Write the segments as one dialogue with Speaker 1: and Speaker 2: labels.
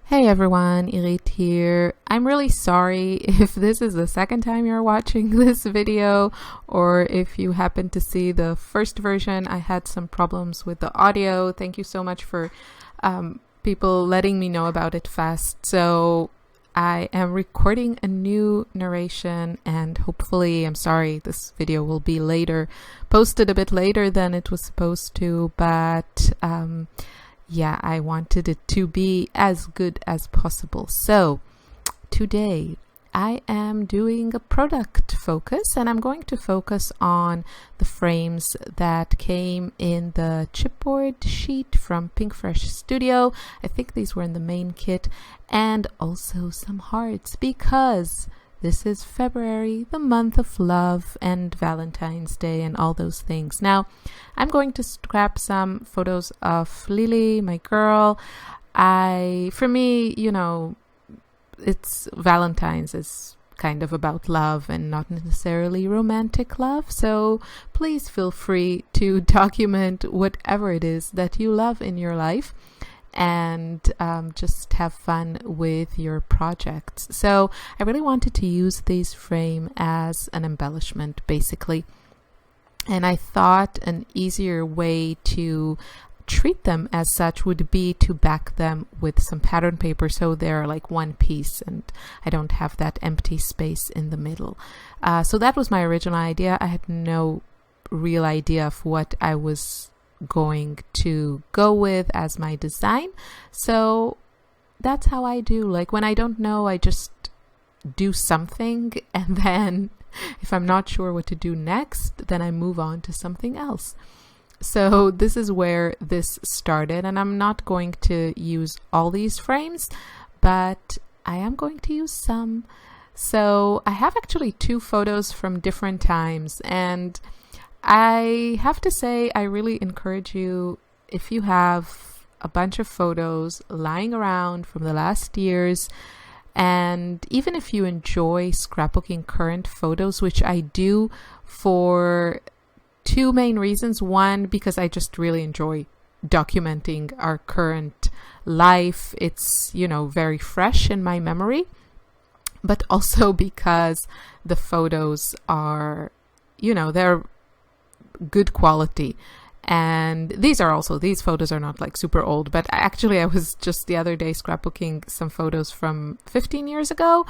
Speaker 1: Hey everyone, Irit here. I'm really sorry if this is the second time you're watching this video or if you happen to see the first version. I had some problems with the audio. Thank you so much for people letting me know about it fast. So I am recording a new narration and hopefully, I'm sorry, this video will be posted a bit later than it was supposed to, but yeah, I wanted it to be as good as possible. So today I am doing a product focus and I'm going to focus on the frames that came in the chipboard sheet from Pinkfresh Studio. I think these were in the main kit, and also some hearts because this is February, the month of love and Valentine's Day and all those things. Now, I'm going to scrap some photos of Lily, my girl. For me, it's Valentine's is kind of about love and not necessarily romantic love. So please feel free to document whatever it is that you love in your life and just have fun with your projects. So I really wanted to use this frame as an embellishment, basically. And I thought an easier way to treat them as such would be to back them with some pattern paper so they're like one piece and I don't have that empty space in the middle. So that was my original idea. I had no real idea of what I was going to go with as my design. So that's how I do. Like when I don't know, I just do something, and then if I'm not sure what to do next, then I move on to something else. So this is where this started, and I'm not going to use all these frames, but I am going to use some. So I have actually two photos from different times, and I have to say, I really encourage you, if you have a bunch of photos lying around from the last years, and even if you enjoy scrapbooking current photos, which I do for two main reasons. One, because I just really enjoy documenting our current life. It's, very fresh in my memory, but also because the photos are, they're good quality. And these photos are not like super old, but actually I was just the other day scrapbooking some photos from 15 years ago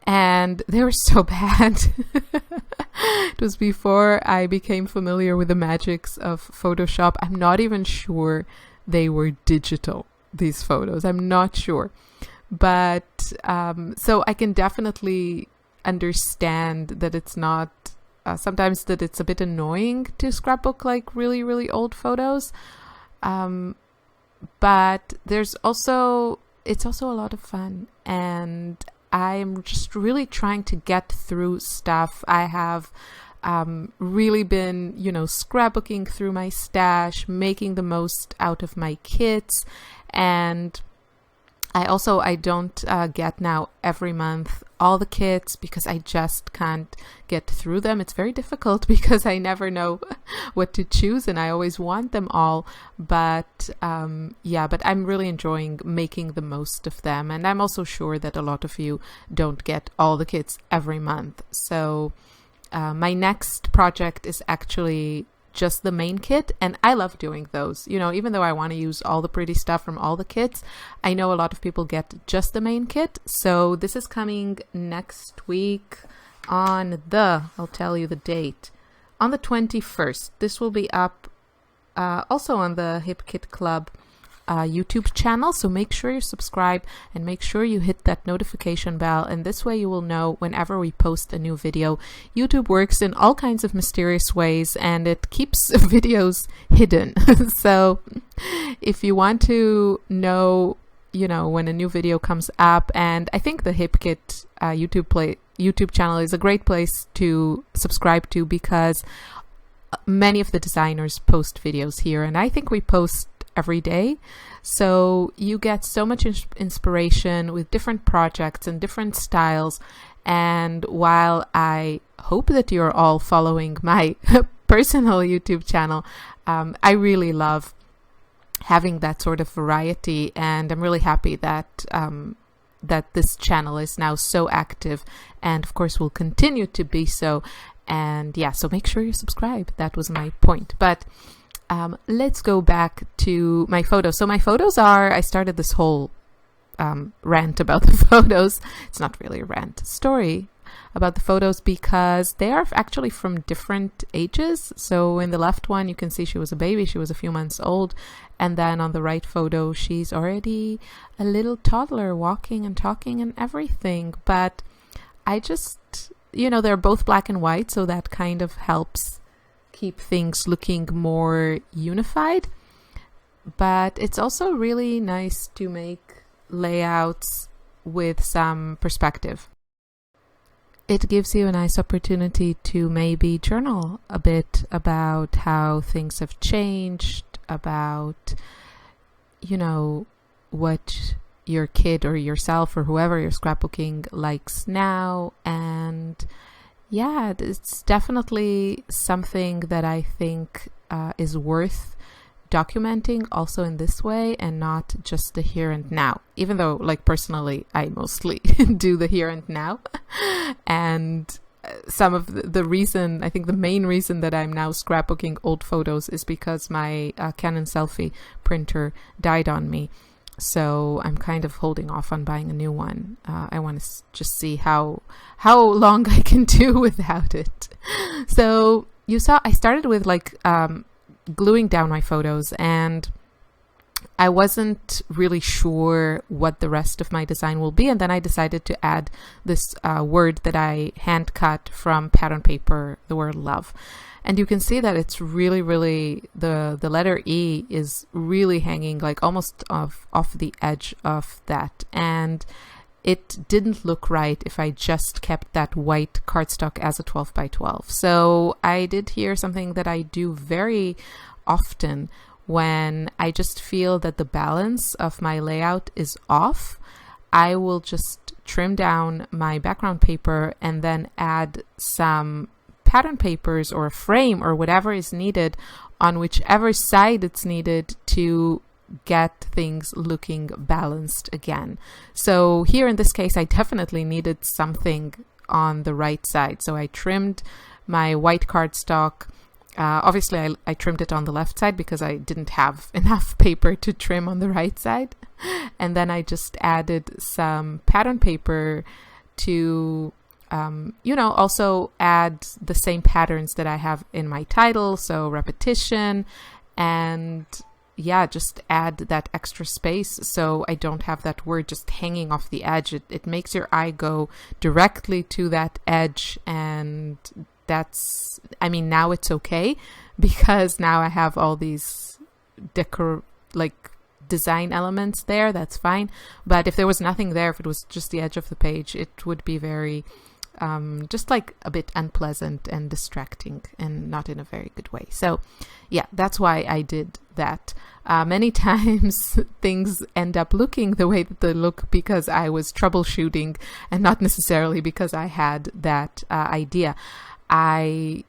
Speaker 1: and they were so bad. It was before I became familiar with the magics of Photoshop. I'm not even sure they were digital, these photos. I'm not sure. But so I can definitely understand that it's not sometimes that it's a bit annoying to scrapbook like really, really old photos. But it's also a lot of fun. And I'm just really trying to get through stuff. I have really been, scrapbooking through my stash, making the most out of my kits. And I don't get now every month all the kits because I just can't get through them. It's very difficult because I never know what to choose and I always want them all. But but I'm really enjoying making the most of them. And I'm also sure that a lot of you don't get all the kits every month. So my next project is actually just the main kit, and I love doing those. Even though I want to use all the pretty stuff from all the kits, I know a lot of people get just the main kit. So this is coming next week on I'll tell you the date, on the 21st. This will be up also on the Hip Kit Club YouTube channel, so make sure you subscribe and make sure you hit that notification bell, and this way you will know whenever we post a new video. YouTube works in all kinds of mysterious ways and it keeps videos hidden. So if you want to know when a new video comes up, and I think the Hip Kit YouTube channel is a great place to subscribe to because many of the designers post videos here, and I think we post every day. So you get so much inspiration with different projects and different styles. And while I hope that you're all following my personal YouTube channel, I really love having that sort of variety, and I'm really happy that that this channel is now so active, and of course will continue to be so. And yeah, so make sure you subscribe. That was my point. But let's go back to my photos. So my photos are, I started this whole rant about the photos. It's not really a rant, story about the photos, because they are actually from different ages. So in the left one, you can see she was a baby, she was a few months old. And then on the right photo, she's already a little toddler, walking and talking and everything. But I just, you know, they're both black and white, so that kind of helps keep things looking more unified. But it's also really nice to make layouts with some perspective. It gives you a nice opportunity to maybe journal a bit about how things have changed, about, you know, what your kid or yourself or whoever you're scrapbooking likes now. And yeah, it's definitely something that I think is worth documenting also in this way, and not just the here and now, even though, like, personally I mostly do the here and now. And some of the reason, I think the main reason that I'm now scrapbooking old photos is because my Canon selfie printer died on me, so I'm kind of holding off on buying a new one. I want to just see how long I can do without it. So you saw I started with like gluing down my photos, and I wasn't really sure what the rest of my design will be. And then I decided to add this word that I hand cut from pattern paper, the word love. And you can see that it's really, really, the letter E is really hanging like almost off the edge of that. And it didn't look right if I just kept that white cardstock as a 12 by 12. So I did here something that I do very often when I just feel that the balance of my layout is off. I will just trim down my background paper and then add some pattern papers or a frame or whatever is needed on whichever side it's needed to get things looking balanced again. So here in this case, I definitely needed something on the right side. So I trimmed my white cardstock. Obviously, I trimmed it on the left side because I didn't have enough paper to trim on the right side. And then I just added some pattern paper to, you know, also add the same patterns that I have in my title. So repetition, and yeah, just add that extra space so I don't have that word just hanging off the edge. It makes your eye go directly to that edge, and that's, I mean, now it's okay because now I have all these design elements there. That's fine. But if there was nothing there, if it was just the edge of the page, it would be very just like a bit unpleasant and distracting, and not in a very good way. So yeah, that's why I did that. Many times things end up looking the way that they look because I was troubleshooting and not necessarily because I had that idea. The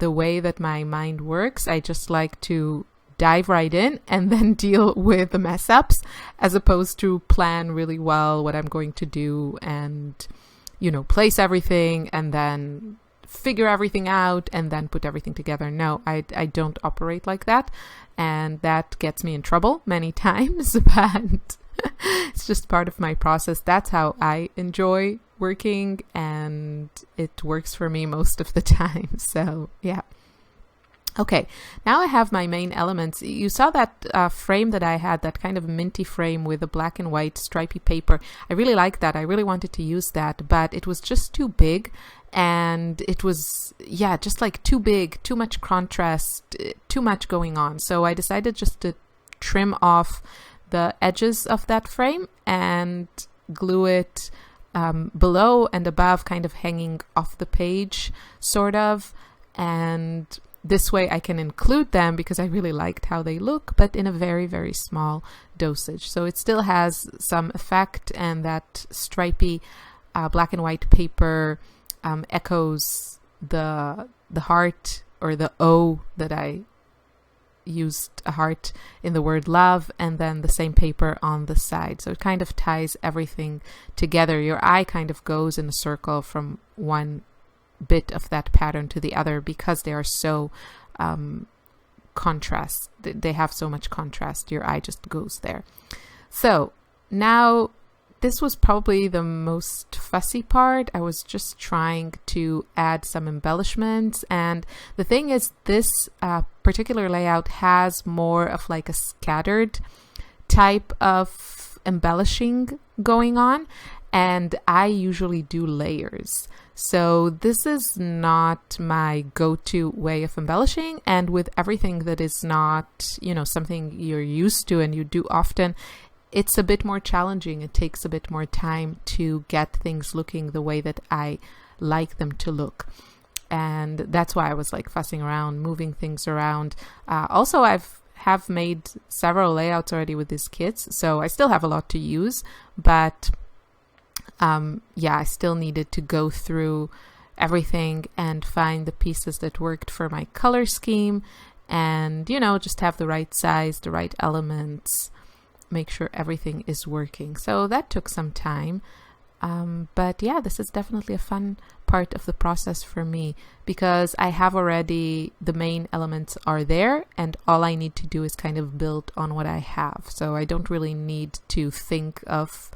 Speaker 1: way that my mind works, I just like to dive right in and then deal with the mess ups, as opposed to plan really well what I'm going to do and, you know, place everything and then figure everything out and then put everything together. No, I don't operate like that. And that gets me in trouble many times, but it's just part of my process. That's how I enjoy working, and it works for me most of the time. So yeah. Okay, now I have my main elements. You saw that frame that I had, that kind of minty frame with a black and white stripy paper. I really like that. I really wanted to use that, but it was just too big, and it was, yeah, just like too big, too much contrast, too much going on. So I decided just to trim off the edges of that frame and glue it below and above, kind of hanging off the page, sort of. And this way I can include them because I really liked how they look, but in a very, very small dosage. So it still has some effect, and that stripy black and white paper echoes the heart or the O that I used a heart in the word love and then the same paper on the side. So it kind of ties everything together. Your eye kind of goes in a circle from one bit of that pattern to the other because they are so contrast. They have so much contrast. Your eye just goes there. So now this was probably the most fussy part. I was just trying to add some embellishments, and the thing is, this particular layout has more of like a scattered type of embellishing going on, and I usually do layers. So this is not my go-to way of embellishing, and with everything that is not, you know, something you're used to and you do often, it's a bit more challenging. It takes a bit more time to get things looking the way that I like them to look. And that's why I was like fussing around, moving things around. Also, have made several layouts already with these kits, so I still have a lot to use, but yeah, I still needed to go through everything and find the pieces that worked for my color scheme and, you know, just have the right size, the right elements, make sure everything is working. So that took some time. But yeah, this is definitely a fun part of the process for me because I have already, the main elements are there and all I need to do is kind of build on what I have. So I don't really need to think of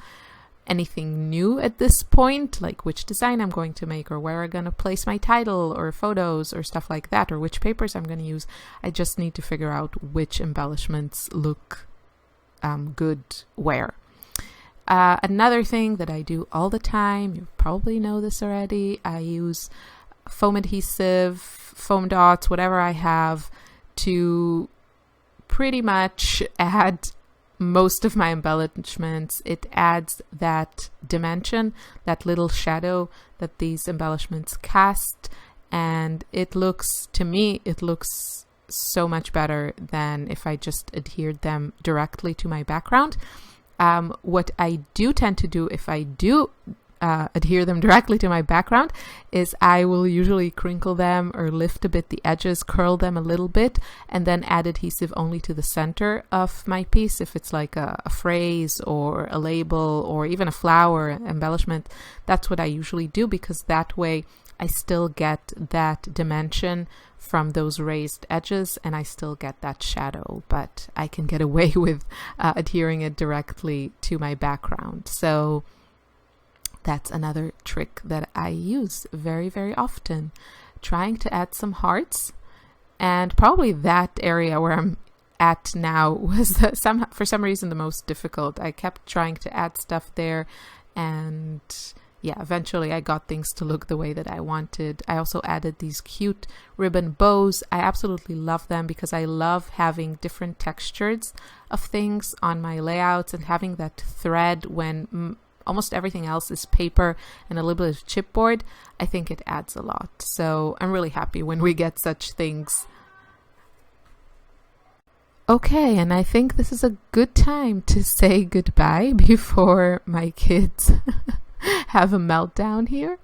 Speaker 1: anything new at this point, like which design I'm going to make or where I'm going to place my title or photos or stuff like that, or which papers I'm going to use. I just need to figure out which embellishments look good where. Another thing that I do all the time, you probably know this already, I use foam adhesive, foam dots, whatever I have, to pretty much add most of my embellishments. It adds that dimension, that little shadow that these embellishments cast, and it looks, to me, it looks so much better than if I just adhered them directly to my background. What I do tend to do if I do adhere them directly to my background is I will usually crinkle them or lift a bit the edges, curl them a little bit, and then add adhesive only to the center of my piece. If it's like a phrase or a label or even a flower embellishment, that's what I usually do because that way I still get that dimension from those raised edges and I still get that shadow, but I can get away with adhering it directly to my background. So that's another trick that I use very, very often. Trying to add some hearts, and probably that area where I'm at now was for some reason the most difficult. I kept trying to add stuff there, and yeah, eventually I got things to look the way that I wanted. I also added these cute ribbon bows. I absolutely love them because I love having different textures of things on my layouts and having that thread when almost everything else is paper and a little bit of chipboard. I think it adds a lot. So I'm really happy when we get such things. Okay, and I think this is a good time to say goodbye before my kids have a meltdown here.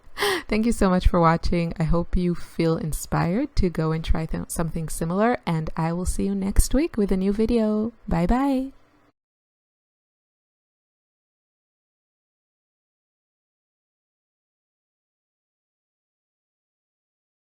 Speaker 1: Thank you so much for watching. I hope you feel inspired to go and try something similar, and I will see you next week with a new video. Bye bye.